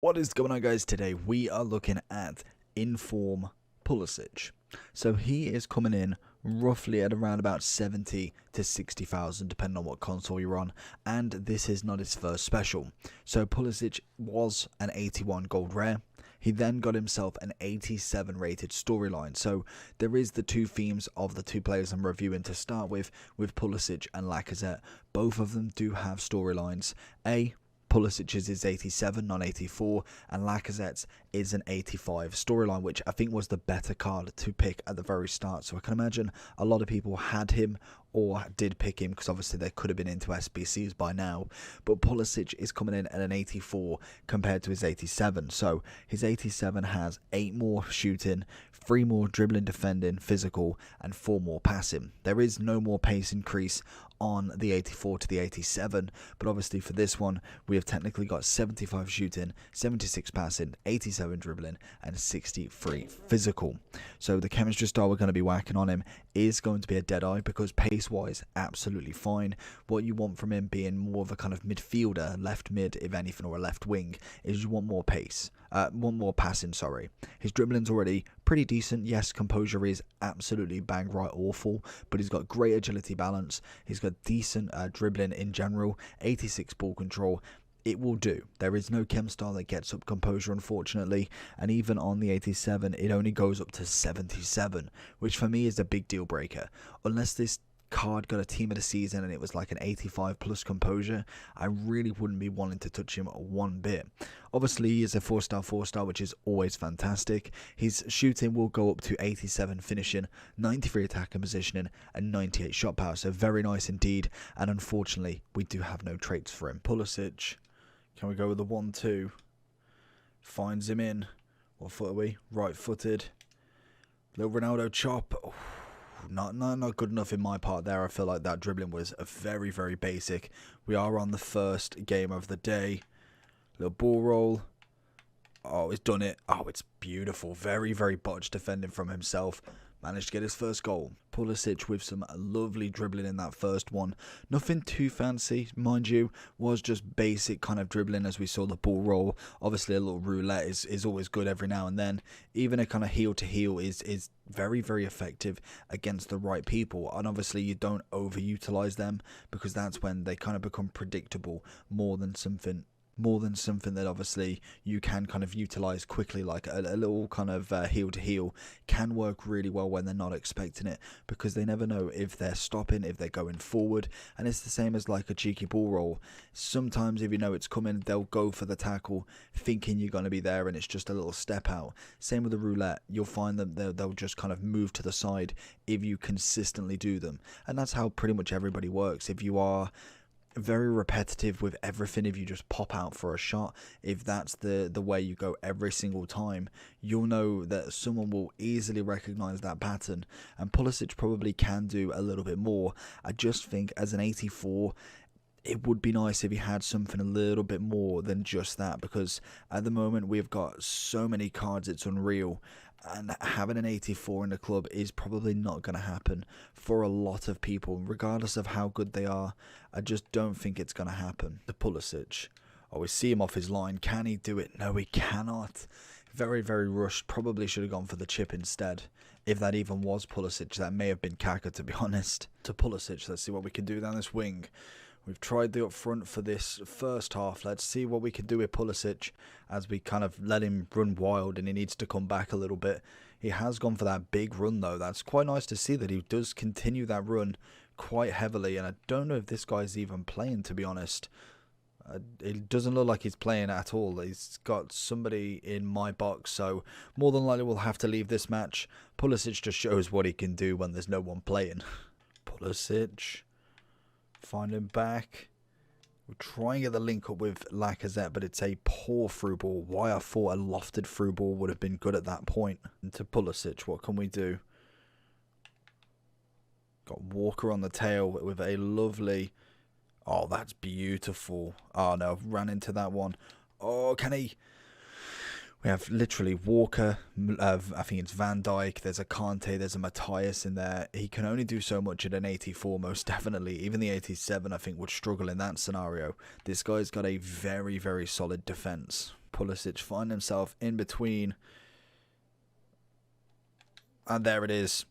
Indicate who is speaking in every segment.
Speaker 1: What is going on, guys? Today we are looking at inform Pulisic. So he is coming in roughly at around about 70 to 60,000 depending on what console you're on, and this is not his first special. So Pulisic was an 81 gold rare. He then got himself an 87 rated storyline. So there is the two themes of the two players I'm reviewing to start with Pulisic and Lacazette. Both of them do have storylines. Pulisic's is 87, not 84, and Lacazette's is an 85 storyline, which I think was the better card to pick at the very start. So I can imagine a lot of people had him or did pick him, because obviously they could have been into SBCs by now. But Pulisic is coming in at an 84 compared to his 87. So his 87 has 8 more shooting, 3 more dribbling, defending, physical, and 4 more passing. There is no more pace increase on the 84 to the 87, but obviously for this one we have technically got 75 shooting, 76 passing, 87 dribbling, and 63 physical. So the chemistry style we're going to be whacking on him is going to be a dead eye, because pace wise absolutely fine. What you want from him, being more of a kind of midfielder, left mid if anything, or a left wing, is you want more pace, more passing, sorry. His dribbling's already pretty decent. Yes, composure is absolutely bang right awful, but he's got great agility balance. He's got decent dribbling in general, 86 ball control. It will do. There is no chem style that gets up composure, unfortunately, and even on the 87 it only goes up to 77, which for me is a big deal breaker. Unless this card got a team of the season and it was like an 85 plus composure, I really wouldn't be wanting to touch him one bit. Obviously he is a 4-star, which is always fantastic. His shooting will go up to 87 finishing, 93 attack and positioning, and 98 shot power, so very nice indeed. And unfortunately we do have no traits for him. Pulisic, can we go with the 1-2? Finds him in. What foot are we? Right footed. Little Ronaldo chop. Oh, not good enough in my part there. I feel like that dribbling was very, very basic. We are on the first game of the day. Little ball roll. Oh, he's done it. Oh, it's beautiful. Very, very botched defending from himself. Managed to get his first goal. Pulisic with some lovely dribbling in that first one. Nothing too fancy, mind you. Was just basic kind of dribbling as we saw the ball roll. Obviously a little roulette is always good every now and then. Even a kind of heel to heel is very, very effective against the right people. And obviously you don't overutilize them, because that's when they kind of become predictable more than something that obviously you can kind of utilize quickly. Like a little kind of heel to heel can work really well when they're not expecting it, because they never know if they're stopping, if they're going forward. And it's the same as like a cheeky ball roll. Sometimes if you know it's coming, they'll go for the tackle thinking you're going to be there, and it's just a little step out. Same with the roulette. You'll find them they'll just kind of move to the side if you consistently do them, and that's how pretty much everybody works. If you are very repetitive with everything, if you just pop out for a shot, if that's the way you go every single time, you'll know that someone will easily recognize that pattern. And Pulisic probably can do a little bit more. I just think as an 84, it would be nice if he had something a little bit more than just that, because at the moment we've got so many cards, it's unreal. And having an 84 in the club is probably not going to happen for a lot of people, regardless of how good they are. I just don't think it's going to happen. The Pulisic. Oh, we see him off his line. Can he do it? No, he cannot. Very, very rushed. Probably should have gone for the chip instead. If that even was Pulisic, that may have been Kaka, to be honest. To Pulisic, let's see what we can do down this wing. We've tried the up front for this first half. Let's see what we can do with Pulisic as we kind of let him run wild, and he needs to come back a little bit. He has gone for that big run though. That's quite nice to see that he does continue that run quite heavily, and I don't know if this guy's even playing, to be honest. It doesn't look like he's playing at all. He's got somebody in my box, so more than likely we'll have to leave this match. Pulisic just shows what he can do when there's no one playing. Pulisic. Find him back. We're trying to get the link up with Lacazette, but it's a poor through ball. Why I thought a lofted through ball would have been good at that point. And to Pulisic, what can we do? Got Walker on the tail with a lovely... Oh, that's beautiful. Oh, no, ran into that one. Oh, can he... We have literally Walker, I think it's Van Dijk, there's a Kante, there's a Matthias in there. He can only do so much at an 84, most definitely. Even the 87, I think, would struggle in that scenario. This guy's got a very, very solid defense. Pulisic find himself in between. And there it is.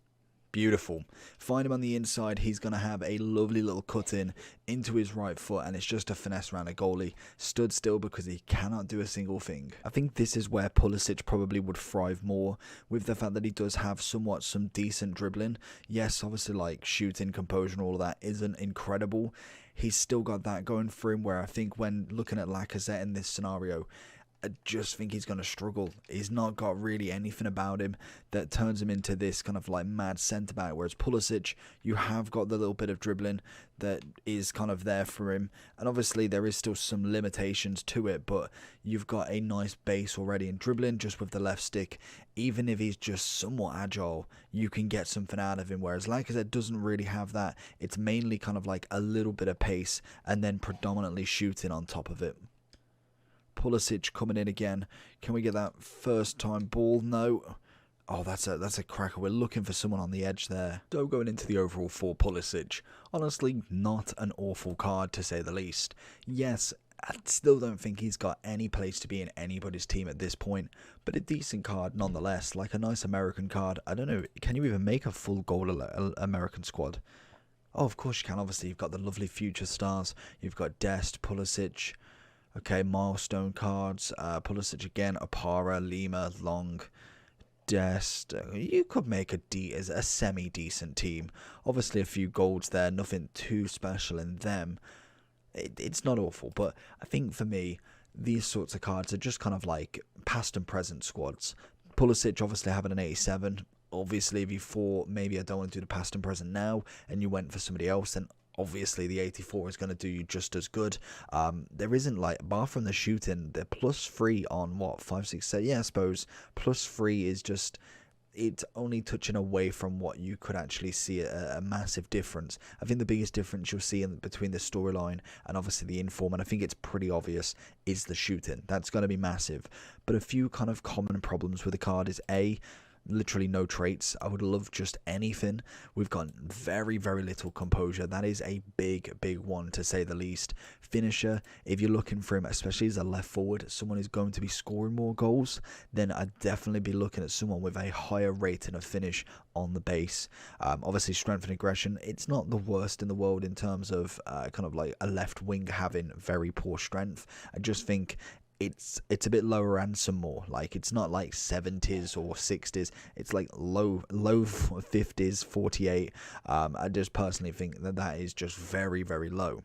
Speaker 1: Beautiful. Find him on the inside. He's going to have a lovely little cut in into his right foot, and it's just a finesse around a goalie. Stood still because he cannot do a single thing. I think this is where Pulisic probably would thrive more, with the fact that he does have somewhat some decent dribbling. Yes, obviously like shooting, composure and all of that isn't incredible. He's still got that going for him, where I think when looking at Lacazette in this scenario, I just think he's going to struggle. He's not got really anything about him that turns him into this kind of like mad centre-back, whereas Pulisic, you have got the little bit of dribbling that is kind of there for him, and obviously there is still some limitations to it, but you've got a nice base already in dribbling just with the left stick. Even if he's just somewhat agile, you can get something out of him, whereas Lacazette doesn't really have that. It's mainly kind of like a little bit of pace and then predominantly shooting on top of it. Pulisic coming in again. Can we get that first time ball? No. Oh, that's a cracker. We're looking for someone on the edge there. So going into the overall for Pulisic, honestly, not an awful card to say the least. Yes, I still don't think he's got any place to be in anybody's team at this point, but a decent card nonetheless, like a nice American card. I don't know, can you even make a full goal American squad? Oh, of course you can. Obviously, you've got the lovely future stars. You've got Dest, Pulisic. Okay, milestone cards. Pulisic again, Opara, Lima, Long, Dest. You could make a semi-decent team. Obviously, a few golds there. Nothing too special in them. It's not awful, but I think for me, these sorts of cards are just kind of like past and present squads. Pulisic obviously having an 87. Obviously, if you thought maybe I don't want to do the past and present now, and you went for somebody else, then obviously the 84 is going to do you just as good. There isn't, like, bar from the shooting, they're +3 on what, 5, 6, 7? Yeah, I suppose +3 is just, it's only touching away from what you could actually see a massive difference. I think the biggest difference you'll see between the storyline and obviously the inform, and I think it's pretty obvious, is the shooting. That's going to be massive. But a few kind of common problems with the card is literally no traits. I would love just anything. We've got very, very little composure. That is a big one, to say the least. Finisher, if you're looking for him, especially as a left forward, someone who's going to be scoring more goals, then I'd definitely be looking at someone with a higher rating of finish on the base. Obviously, strength and aggression, it's not the worst in the world in terms of kind of like a left wing having very poor strength. I just think it's a bit lower and some more. Like, it's not like 70s or 60s. It's like low 50s, 48. I just personally think that is just very, very low.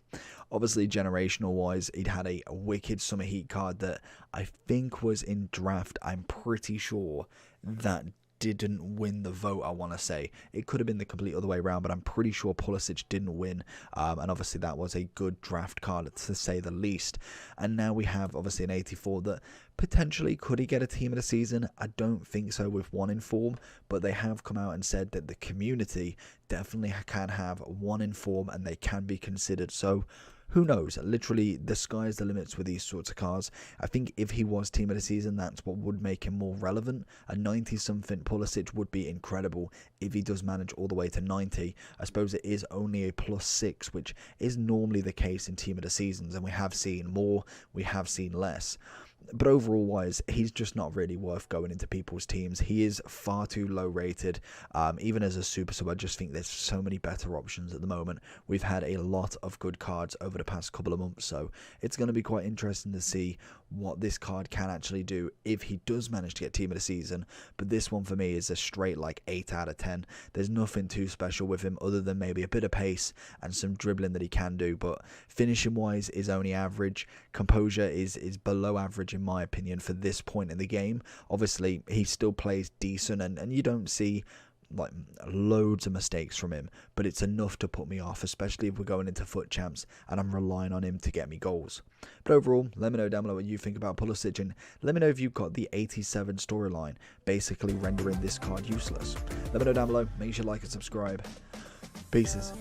Speaker 1: Obviously, generational wise, it had a wicked summer heat card that I think was in draft. I'm pretty sure that didn't win the vote, I want to say. It could have been the complete other way around, but I'm pretty sure Pulisic didn't win, and obviously that was a good draft card, to say the least. And now we have obviously an 84 that potentially, could he get a team of the season? I don't think so with one in form, but they have come out and said that the community definitely can have one in form and they can be considered. So who knows? Literally, the sky's the limits with these sorts of cards. I think if he was team of the season, that's what would make him more relevant. A 90-something Pulisic would be incredible if he does manage all the way to 90. I suppose it is only a +6, which is normally the case in team of the seasons, and we have seen more, we have seen less. But overall wise, he's just not really worth going into people's teams. He is far too low rated. Even as a super sub, I just think there's so many better options at the moment. We've had a lot of good cards over the past couple of months, so it's going to be quite interesting to see what this card can actually do if he does manage to get team of the season. But this one for me is a straight like 8 out of 10. There's nothing too special with him other than maybe a bit of pace and some dribbling that he can do, but finishing wise is only average. Composure is below average in my opinion for this point in the game. Obviously he still plays decent, and you don't see like loads of mistakes from him, but it's enough to put me off, especially if we're going into foot champs and I'm relying on him to get me goals. But overall, let me know down below what you think about Pulisic, and let me know if you've got the 87 storyline basically rendering this card useless. Let me know down below. Make sure you like and subscribe. Peace.